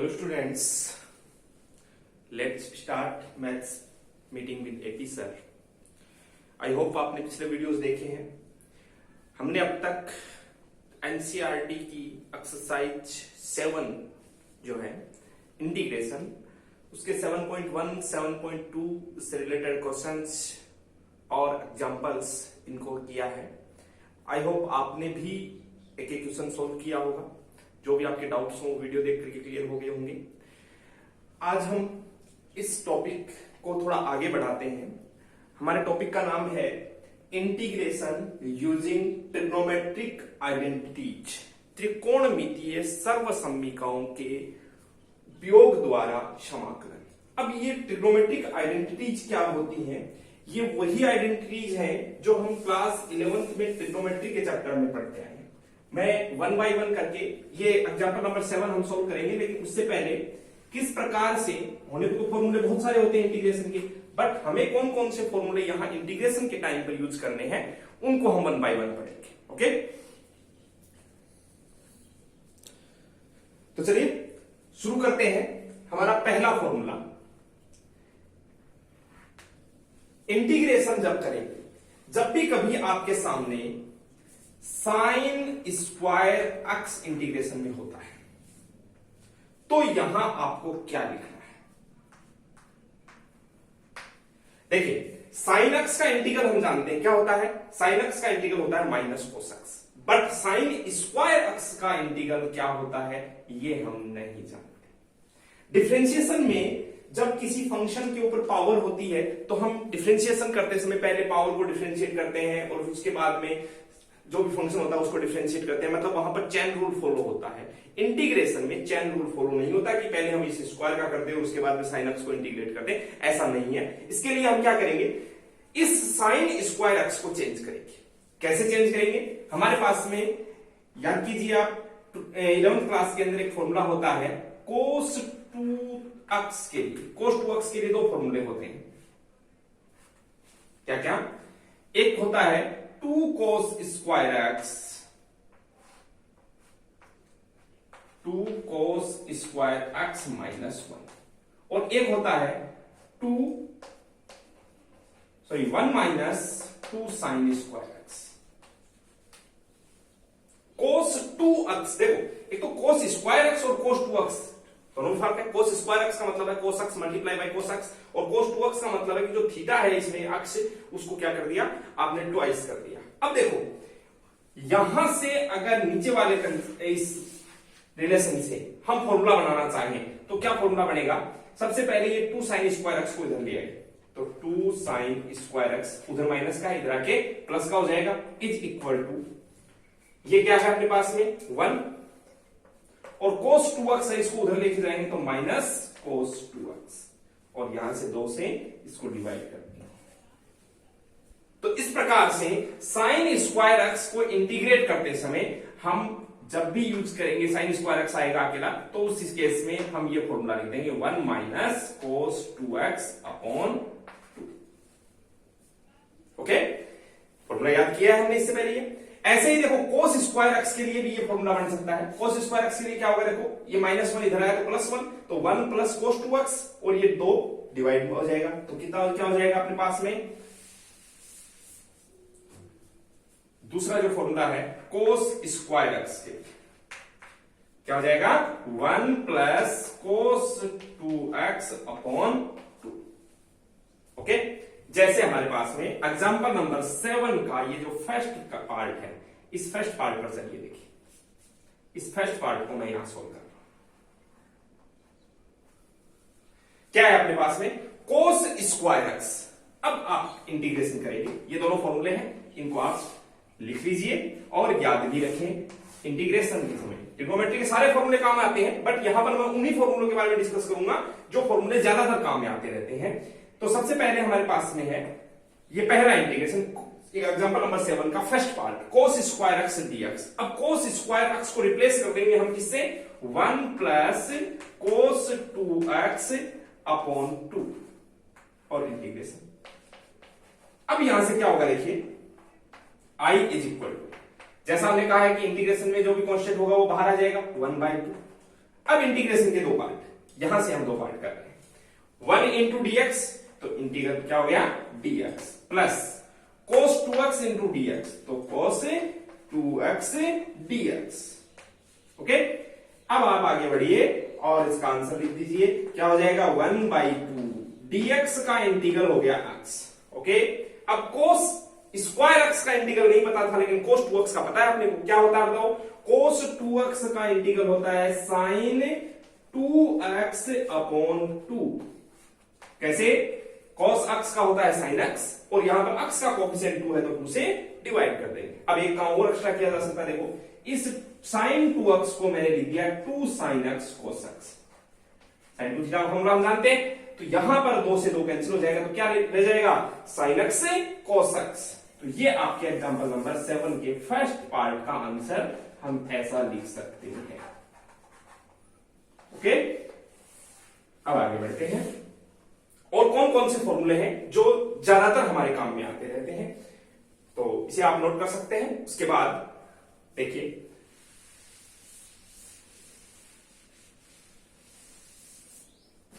Hello students, let's start maths meeting with AP sir. I hope आपने पिछले videos देखे हैं। हमने अब तक एनसीईआरटी की एक्सरसाइज 7 जो है इंटीग्रेशन, उसके 7.1, 7.2 से रिलेटेड क्वेश्चंस और एग्जांपल्स इनको किया है। आई होप आपने भी एक एक क्वेश्चन सोल्व किया होगा। जो भी आपके डाउट्स हो वीडियो देख करके क्लियर हो गए होंगे। आज हम इस टॉपिक को थोड़ा आगे बढ़ाते हैं। हमारे टॉपिक का नाम है इंटीग्रेशन यूजिंग ट्रिग्नोमेट्रिक आइडेंटिटीज, त्रिकोणमितीय सर्वसम्मिकाओं के उपयोग द्वारा समाकलन। अब ये ट्रिग्नोमेट्रिक आइडेंटिटीज क्या होती हैं? ये वही आइडेंटिटीज हैं जो हम क्लास 11th में ट्रिग्नोमेट्री के चैप्टर में पढ़ते आए। मैं 1 बाय 1 करके ये एग्जांपल नंबर 7 हम सॉल्व करेंगे, लेकिन उससे पहले किस प्रकार से होने को तो फॉर्मूले बहुत सारे होते हैं इंटीग्रेशन के, बट हमें कौन कौन से फॉर्मूले यहां इंटीग्रेशन के टाइम पर यूज करने हैं उनको हम 1 बाय 1 पढ़ेंगे। ओके, तो चलिए शुरू करते हैं। हमारा पहला फॉर्मूला, इंटीग्रेशन जब करेंगे, जब भी कभी आपके सामने साइन स्क्वायर एक्स इंटीग्रेशन में होता है तो यहां आपको क्या लिखना है? देखिए, साइन एक्स का इंटीग्रल हम जानते हैं क्या होता है। साइन एक्स का इंटीग्रल होता है minus cos x, but sine square x का इंटीग्रल क्या होता है ये हम नहीं जानते। डिफरेंशिएशन में जब किसी फंक्शन के ऊपर पावर होती है तो हम डिफरेंशिएशन करते समय पहले पावर को डिफरेंशिएट करते हैं और उसके बाद में जो भी फंक्शन होता है उसको डिफरेंशिएट करते हैं, मतलब वहां पर चेन रूल फॉलो होता है। इंटीग्रेशन में चेन रूल फॉलो नहीं होता कि पहले हम इस स्क्वायर का करते हैं उसके बाद में साइन एक्स को इंटीग्रेट करते हैं, ऐसा नहीं है। इसके लिए हम क्या करेंगे, इस साइन स्क्वायर एक्स को चेंज करेंगे। कैसे चेंज करेंगे? हमारे पास में याद कीजिए आप 11th क्लास के अंदर एक फॉर्मूला होता है cos 2x के लिए। cos 2x के लिए दो फॉर्मूले होते हैं, क्या क्या? एक होता है 2 cos square x, 2 cos square x minus 1, और एक होता है 1 minus 2 sine square x. cos 2x, देखो एक तो cos स्क्वायर एक्स और cos 2x दोनों फर्क है। cos स्क्वायर एक्स का मतलब है cos x multiply by cos x, और cos 2x का मतलब है कि जो थीटा है इसमें अक्ष, उसको क्या कर दिया आपने, ट्वाइस कर दिया। अब देखो यहां से अगर नीचे वाले इस रिलेशन से हम फॉर्मूला बनाना चाहें तो क्या फॉर्मूला बनेगा? सबसे पहले ये 2 साइन स्क्वायर एक्स को इधर ले आए तो 2 साइन स्क्वायर एक्स, उधर माइनस का इधर आके प्लस का हो जाएगा, इज इक्वल टू, ये क्या है अपने पास में 1, और cos 2x है इसको उधर लेके जाएंगे तो माइनस cos 2x, और यहां से 2 से इसको डिवाइड कर दिया। तो इस प्रकार से साइन स्क्वायर एक्स को इंटीग्रेट करते समय हम जब भी यूज करेंगे साइन स्क्वायर एक्स आएगा अकेला, तो उस केस में हम ये फॉर्मूला लिख देंगे 1 minus cos 2x upon 2। Okay, formula याद किया है हमने इससे पहले। ये ऐसे ही देखो cos स्क्वायर एक्स के लिए भी ये फॉर्मूला बन सकता है। cos स्क्वायर एक्स के लिए क्या होगा, देखो ये -1 इधर आया तो +1, तो 1 प्लस cos 2x, और ये 2 डिवाइड हो जाएगा तो कितना क्या हो जाएगा अपने पास में। दूसरा जो फॉर्मूला है cos स्क्वायर एक्स के क्या हो जाएगा, 1 plus cos 2x upon 2। Okay, जैसे हमारे पास में एग्जांपल नंबर 7 का ये जो फर्स्ट का पार्ट है, इस फर्स्ट पार्ट पर चलिए देखिए। इस फर्स्ट पार्ट को मैं यहां सोल्व कर रहा हूं। क्या है अपने पास में, cos स्क्वायर एक्स। अब आप इंटीग्रेशन करेंगे, ये दोनों फॉर्मूले हैं, इनको आप लिख लीजिए और याद भी रखें। इंटीग्रेशन के समय ट्रिग्नोमेट्री के सारे फॉर्मूले काम आते हैं, बट यहां पर मैं उन्हीं फॉर्मूलों के बारे में डिस्कस करूंगा जो फॉर्मूले ज्यादातर काम में आते रहते हैं। तो सबसे पहले हमारे पास में है ये पहला इंटीग्रेशन, एग्जांपल नंबर 7 का first part cos square x dx। अब cos स्क्वायर एक्स को रिप्लेस कर देंगे हम किससे, 1 प्लस cos 2x अपॉन 2, और इंटीग्रेशन। अब यहां से क्या होगा देखिए, i इज इक्वल टू, जैसा हमने कहा है कि इंटीग्रेशन में जो भी कांस्टेंट होगा वो बाहर आ जाएगा 1/2, अब इंटीग्रेशन के दो पार्ट, यहां से हम दो पार्ट कर रहे हैं। 1 इंटू डीएक्स, तो इंटीग्रल क्या हो गया dx, plus cos 2x into dx, तो cos 2x dx। ओके, अब आप आगे बढ़िए और इसका आंसर लिख दीजिए, क्या हो जाएगा 1/2 dx का इंटीग्रल हो गया x। ओके, अब cos स्क्वायर x का इंटीग्रल नहीं पता था, लेकिन cos 2x का पता है अपने को। क्या होता है बताओ? cos 2x का इंटीग्रल होता है sin 2x अपॉन 2। कैसे? cos x का होता है sin x, और यहां पर x का कोफिशिएंट 2 है तो 2 से डिवाइड कर देंगे। अब एक काम और एक्स्ट्रा किया जा सकता है, देखो इस sin 2x को मैंने लिख दिया 2 sin x cos x। sin 2 theta का फॉर्मूला हम जानते हैं, तो यहां पर 2 से 2 कैंसिल हो जाएगा, तो क्या रह जाएगा sin x से cos x। तो ये आपके एग्जांपल नंबर 7 के फर्स्ट पार्ट का आंसर हम ऐसा लिख सकते हैं। ओके, अब आगे बढ़ते हैं। और कौन कौन से फॉर्मूले हैं जो ज्यादातर हमारे काम में आते रहते हैं, तो इसे आप नोट कर सकते हैं। उसके बाद देखिए,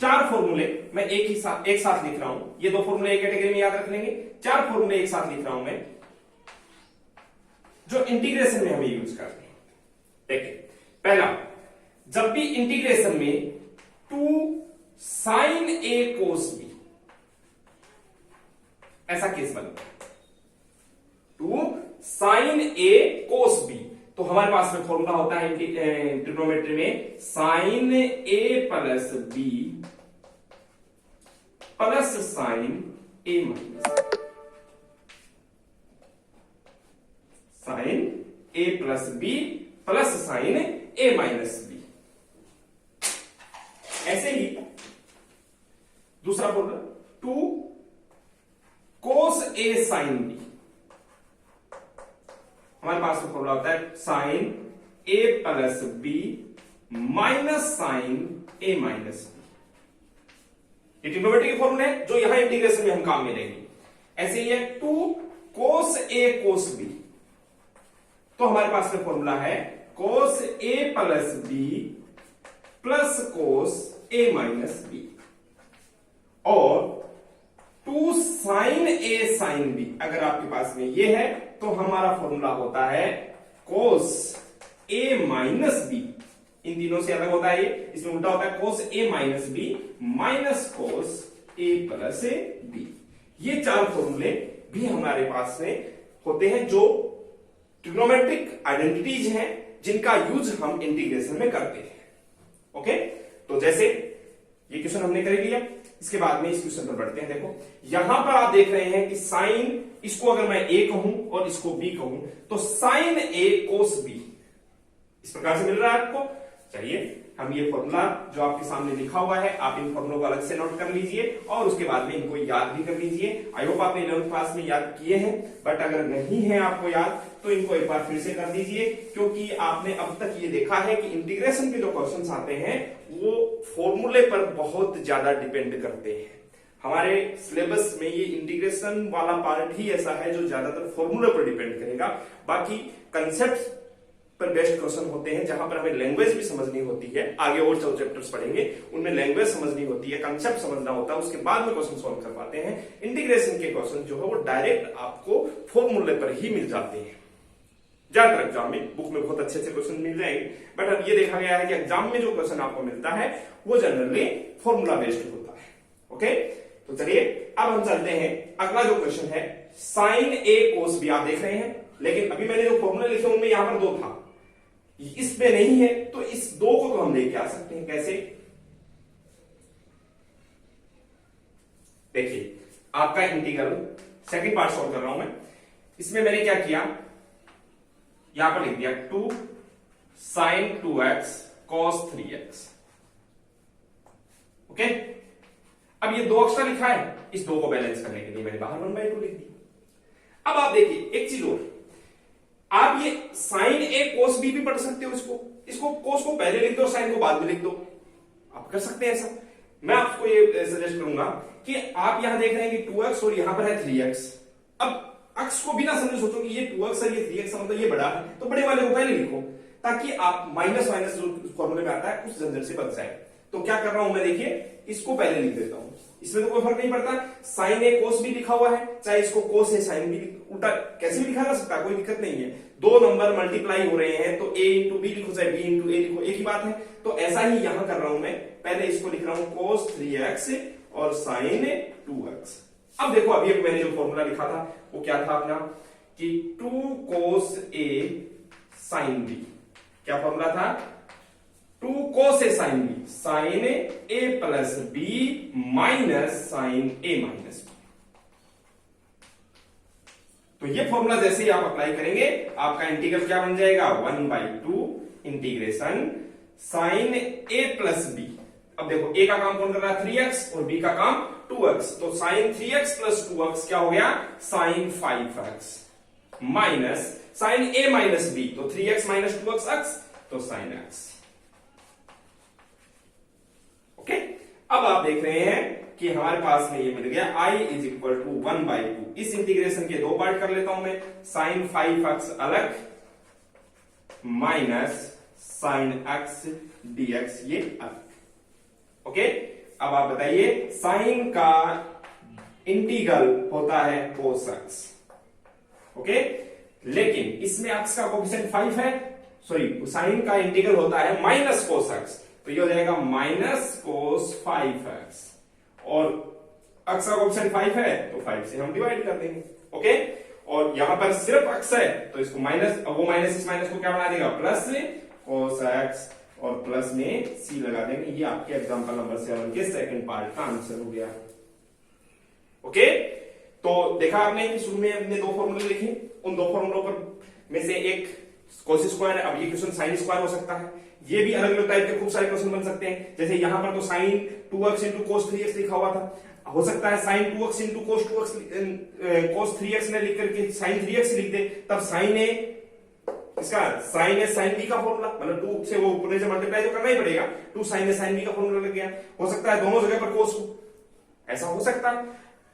चार फॉर्मूले मैं एक साथ लिख रहा हूं। ये दो फॉर्मूले एक कैटेगरी में याद रख लेंगे, चार फॉर्मूले एक साथ लिख रहा हूं मैं, जो इंटीग्रेशन में हमें यूज करते हैं। देखिए, पहला, जब भी इंटीग्रेशन में 2 sin a cos b, ऐसा केस बनता है 2 sin a cos b, तो हमारे पास में फॉर्मूला होता है ट्रिग्नोमेट्री में sin a plus b plus sin a minus, sin a plus b plus sin a minus b। ऐसे ही दूसरा formula 2 cos a sin b, हमारे पास में फॉर्मूला होता है sin a plus b minus sin a minus b। ये trigonometry के फॉर्मूले हैं जो यहां इंटीग्रेशन में हम काम में लेंगे। ऐसे ही है 2 cos a cos b, तो हमारे पास में फॉर्मूला है cos a plus b plus cos a minus b, और 2 sin a sin b अगर आपके पास में ये है तो हमारा फॉर्मूला होता है cos a माइनस b। इन तीनों से अलग होता है ये, इसमें उल्टा होता है cos a minus b minus cos a plus b। ये चार फॉर्मूले भी हमारे पास में होते हैं जो ट्रिग्नोमेट्रिक आइडेंटिटीज हैं, जिनका यूज हम इंटीग्रेशन में करते हैं। ओके, तो जैसे ये क्वेश्चन हमने कर लिया, इसके बाद में इस क्वेश्चन पर बढ़ते हैं। देखो यहां पर आप देख रहे हैं कि साइन, इसको अगर मैं a कहूं और इसको b कहूं, तो साइन a cos b इस प्रकार से मिल रहा है आपको। चलिए हम ये फॉर्मूला जो आपके सामने लिखा हुआ है, आप इन फॉर्मूलों को अलग से नोट कर लीजिए और उसके बाद में इनको याद भी कर लीजिए। आई होप आपने 11th क्लास में याद किए हैं, बट अगर नहीं है आपको याद तो इनको एक बार फिर से कर दीजिए, क्योंकि आपने अब तक ये देखा है कि इंटीग्रेशन के जो क्वेश्चंस आते हैं वो फॉर्मूले पर बहुत ज्यादा डिपेंड करते हैं। हमारे सिलेबस में ये इंटीग्रेशन वाला पार्ट ही ऐसा है जो ज्यादातर फॉर्मूले पर डिपेंड करेगा। बाकी कंसेप्ट पर बेस्ड क्वेश्चन होते हैं, जहां पर हमें लैंग्वेज भी समझनी होती है। आगे और जो चैप्टर्स पढ़ेंगे उनमें लैंग्वेज समझनी होती है, कंसेप्ट समझना होता है, उसके बाद में क्वेश्चन सॉल्व कर पाते हैं। इंटीग्रेशन के क्वेश्चन जो है वो डायरेक्ट आपको फॉर्मूले पर ही मिल जाते हैं। ज्यादातर एग्जाम में बुक में बहुत अच्छे क्वेश्चन मिल जाएंगे, बट अब ये देखा गया है कि एग्जाम में जो क्वेश्चन आपको मिलता है वो जनरली फॉर्मूला बेस्ड होता है। ओके, तो चलिए अब हम चलते हैं। अगला जो क्वेश्चन है साइन a cos b, आप देख रहे हैं, लेकिन अभी मैंने जो फॉर्मूला लिखे उनमें यहां पर 2 था, इसमें नहीं है, तो इस 2 को तो हम लेके आ सकते हैं। कैसे? देखिए आपका इंटीग्रल सेकंड पार्ट सॉल्व कर रहा हूं मैं। इसमें मैंने क्या किया, यहां पर लिख दिया 2 sin 2x cos 3x। Okay, अब ये 2 एक्स्ट्रा लिखा है, इस 2 को बैलेंस करने के लिए मैंने बाहर 1/2 लिख दिया। अब आप देखिए एक चीज और, आप ये sin a cos b भी पढ़ सकते हो। इसको cos को पहले लिख दो, sin को बाद में लिख दो, आप कर सकते हैं ऐसा। मैं आपको ये सजेस्ट करूंगा कि आप यहां देख रहे हैं कि 2x और यहां पर है 3x। अब x को बिना समझे सोचो कि ये 2x और ये 3x मतलब ये बड़ा है, तो बड़े वाले को पहले लिखो। ताकि आप माइनस माइनस जो फॉर्मूले में आता है उस झंझट से बच जाए। तो क्या कर रहा हूं मैं, देखिए इसको पहले लिख देता हूं, इसमें तो कोई फर्क नहीं पड़ता, साइन ए कोस भी भी लिखा हुआ है, चाहे इसको कोस ए साइन भी उल्टा कैसे भी लिखा जा सकता है, कोई दिक्कत नहीं है। दो नंबर मल्टीप्लाई हो रहे हैं तो a इंटू बी लिखो चाहे b इंटू ए लिखो, एक ही बात है। तो ऐसा ही यहां कर रहा हूं मैं, पहले इसको लिख रहा हूं cos 3x और sin 2x। अब देखो अभी मैंने जो फॉर्मूला लिखा था वो क्या था अपना, कि 2 cos a sin b। क्या फॉर्मूला था, 2 cos a sin b, sin a plus b minus sin a minus b। तो ये फॉर्मूला जैसे ही आप अप्लाई करेंगे आपका इंटीग्रल क्या बन जाएगा, 1/2 integration sin a plus b। अब देखो a का काम कौन कर रहा है, 3x, और b का काम 2x, तो sin 3x प्लस 2x क्या हो गया, sin 5x minus sin a minus b, तो 3x माइनस 2x, तो sin x। ओके, अब आप देख रहे हैं कि हमारे पास में ये मिल गया i इज इक्वल टू 1/2। इस इंटीग्रेशन के दो पार्ट कर लेता हूं मैं, sin 5x अलग माइनस sin x dx ये अलग। ओके, अब आप बताइए sin का इंटीग्रल होता है cos x। ओके, लेकिन इसमें x का कोएफिशिएंट 5 है, सॉरी sin का इंटीग्रल होता है माइनस cos x, तो ये हो जाएगा माइनस cos 5x, और x का कोएफिशिएंट 5 है तो 5 से हम डिवाइड कर देंगे। ओके, और यहां पर सिर्फ x है तो इसको माइनस, वो माइनस इस माइनस को क्या बना देगा, प्लस cos x, और प्लस में c लगा देंगे। ये आपके एग्जांपल नंबर 7 के सेकंड पार्ट का आंसर हो गया। ओके, तो देखा आपने कि शुरू में हमने दो फॉर्मूले लिखे, उन दो फॉर्मूलों पर में से एक cos स्क्वायर है, अब ये क्वेश्चन sin स्क्वायर हो सकता है, ये भी अलग अलग टाइप के खूब सारे क्वेश्चन बन सकते हैं। जैसे यहां पर तो sin 2x into cos 3x लिखा हुआ था, हो सकता है sin 2x into cos 3x ने लिख करके sin 3x लिख दे, तब sin a इसका sin a sin b का फॉर्मूला, मतलब 2 से वो पूरे से मल्टीप्लाई तो करना ही पड़ेगा, 2 sin a sin b का फॉर्मूला लग गया। हो सकता है दोनों जगह पर cos हो, ऐसा हो सकता है।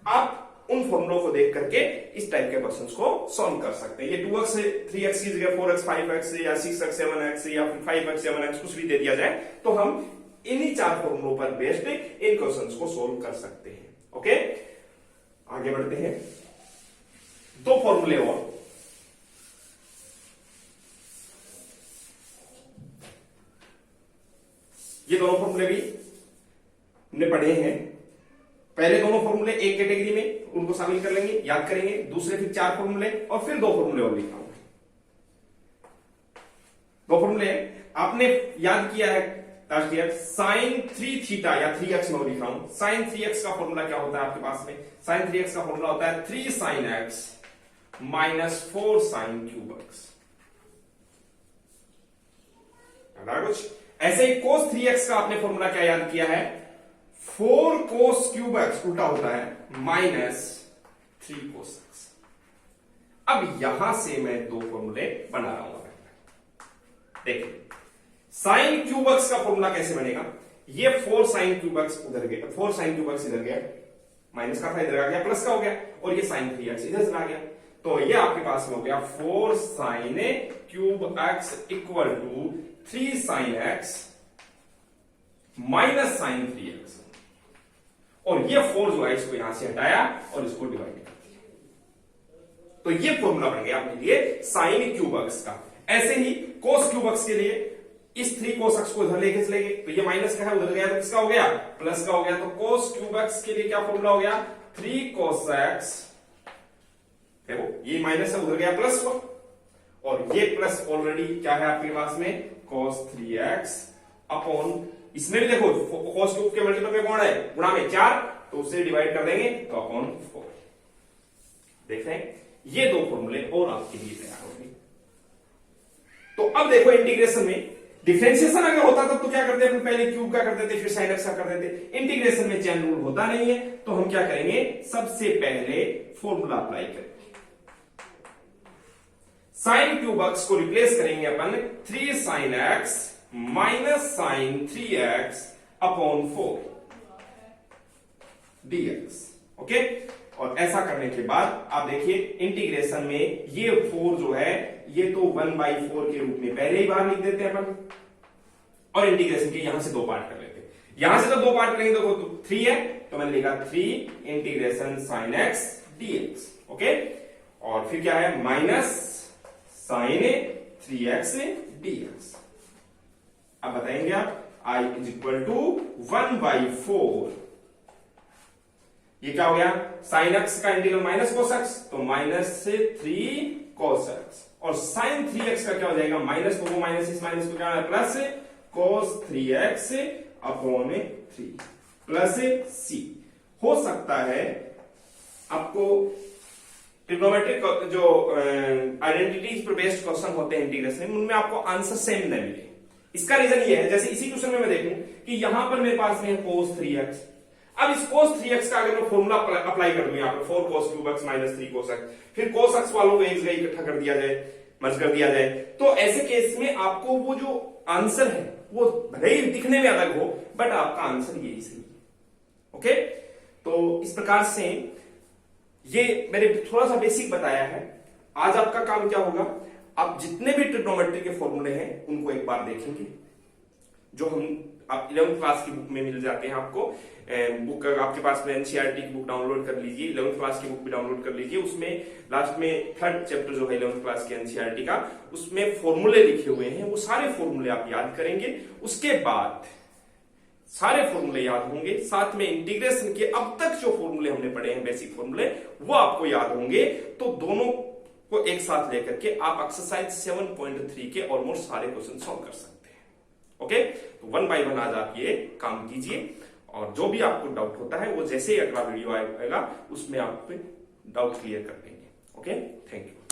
आप उन फॉर्मूलों को देख करके इस टाइप के क्वेश्चंस को सॉल्व कर सकते हैं। ये 2x से 3x की जगह 4x 5x या 6x 7x या फिर 5x 7x कुछ भी दे दिया जाए तो हम इन्हीं चार फॉर्मूलों पर बेस्ड इन क्वेश्चंस को सॉल्व कर सकते हैं। ओके, आगे बढ़ते हैं, दो फॉर्मूले और। ये दोनों फॉर्मूले भी हमने पढ़े हैं, पहले दोनों फॉर्मूले एक कैटेगरी में, उनको शामिल कर लेंगे, याद करेंगे, दूसरे फिर चार फॉर्मूले, और फिर दो फॉर्मूले और लिखा हूं। दो फॉर्मूले आपने याद किया है लास्ट ईयर, sin 3 थीटा या 3x में लिख रहा हूं। sin 3x का फॉर्मूला क्या होता है आपके पास में, sin 3x का फॉर्मूला होता है 3 sin x minus 4 sin cube x। कुछ ऐसे ही cos 3x का आपने फॉर्मूला क्या याद किया है, 4 cos क्यूब x उल्टा होता है माइनस 3 cos x। अब यहां से मैं दो फॉर्मूले बना रहा हूं। देखिए sin क्यूब x का फॉर्मूला कैसे बनेगा, ये 4 sin क्यूब x उधर गया, 4 sin क्यूब x इधर गया, माइनस का था इधर आ गया, प्लस का हो गया, और ये sin 3x इधर चला गया, तो ये आपके पास में हो गया 4 sin cube x equal to 3 sin x minus sin 3x। और ये 4 जो है इसको यहां से हटाया और इसको डिवाइड कर दिया, तो ये फॉर्मूला बन गया आपके लिए sin क्यूब x का। ऐसे ही cos क्यूब x के लिए इस 3 cos x को इधर लेके चलेंगे, तो ये माइनस का है उधर गया तो किसका हो गया, प्लस का हो गया, तो cos क्यूब x के लिए क्या फॉर्मूला हो गया, 3 cos x, देखो ये माइनस है उधर गया प्लस हुआ, और ये प्लस ऑलरेडी क्या है आपके पास में cos 3x अपॉन, इसमें भी देखो cos क्यूब के मल्टीपल में कौन है, गुणा में 4, तो उससे डिवाइड कर देंगे तो अपॉन 4। देख रहे हैं, ये दो फॉर्मूले और आपके लिए तैयार हो गए। तो अब देखो इंटीग्रेशन में डिफरेंशिएशन अगर होता तब तो क्या करते हैं, पहले क्यूब का कर देते फिर साइन एक्स का कर देते। इंटीग्रेशन में चैन रूल होता नहीं है, तो हम क्या करेंगे, सबसे पहले फॉर्मूला अप्लाई करेंगे। साइन क्यूब एक्स को रिप्लेस करेंगे अपन 3 sine X minus sine 3x upon 4 dx। Okay, और ऐसा करने के बाद आप देखिए इंटीग्रेशन में ये 4 जो है ये तो 1/4 के रूप में पहले ही बाहर लिख देते हैं अपन, और इंटीग्रेशन के यहां से 2 पार्ट कर लेते हैं। यहां से तो 2 पार्ट करेंगे तो 3 है, तो मैंने लिखा 3 integration sine x dx। Okay, और फिर क्या है माइनस साइन 3x dx। अब बताएंगे आप I इज इक्वल टू 1/4, ये क्या हो गया साइन एक्स का इंटीग्रल माइनस कोस एक्स, तो माइनस से 3 कोस एक्स, और साइन 3x का क्या हो जाएगा माइनस को माइनस इस माइनस को क्या है plus cos 3x upon 3 plus c। हो सकता है आपको ट्रिग्नोमेट्रिक जो आइडेंटिटीज पर बेस्ड क्वेश्चन होते हैं इंटीग्रेशन में, उनमें आपको आंसर सेम न मिले। इसका रीजन ये है, जैसे इसी क्वेश्चन में मैं देखूं कि यहां पर मेरे पास में है cos 3x, अब इस cos 3x का अगर मैं फॉर्मूला अप्लाई कर दूं, यहां पर 4 cos cube x minus 3 cos x, फिर cos x वालों को एक जगह इकट्ठा कर दिया जाए, मर्ज कर दिया जाए, तो ऐसे केस में आपको वो जो आंसर है वो भले ही दिखने में अलग हो, बट आपका आंसर यही सही है। ओके, तो इस प्रकार से ये मैंने थोड़ा सा बेसिक बताया है। आज आपका काम क्या होगा, आप जितने भी ट्रिग्नोमेट्री के फॉर्मूले हैं उनको एक बार देखेंगे, जो हम आप 11th क्लास की बुक में मिल जाते हैं आपको। बुक आपके पास में एनसीईआरटी की बुक डाउनलोड कर लीजिए, 11th क्लास की बुक भी डाउनलोड कर लीजिए। उसमें लास्ट में 3rd चैप्टर जो है 11th क्लास के एनसीईआरटी का, उसमें फॉर्मूले लिखे हुए हैं, वो सारे फॉर्मूले आप याद करेंगे। उसके बाद सारे फॉर्मूले याद होंगे, साथ में इंटीग्रेशन के अब तक जो फॉर्मूले हमने पढ़े हैं बेसिक फॉर्मूले, वो आपको याद होंगे। तो दोनों को एक साथ लेकर के आप एक्सरसाइज 7.3 के ऑलमोस्ट सारे क्वेश्चन सॉल्व कर सकते हैं। ओके, तो 1 बाय 1 आज आप ये काम कीजिए, और जो भी आपको डाउट होता है वो जैसे ही अगला वीडियो आएगा उसमें आप डाउट क्लियर कर देंगे। Okay, thank you.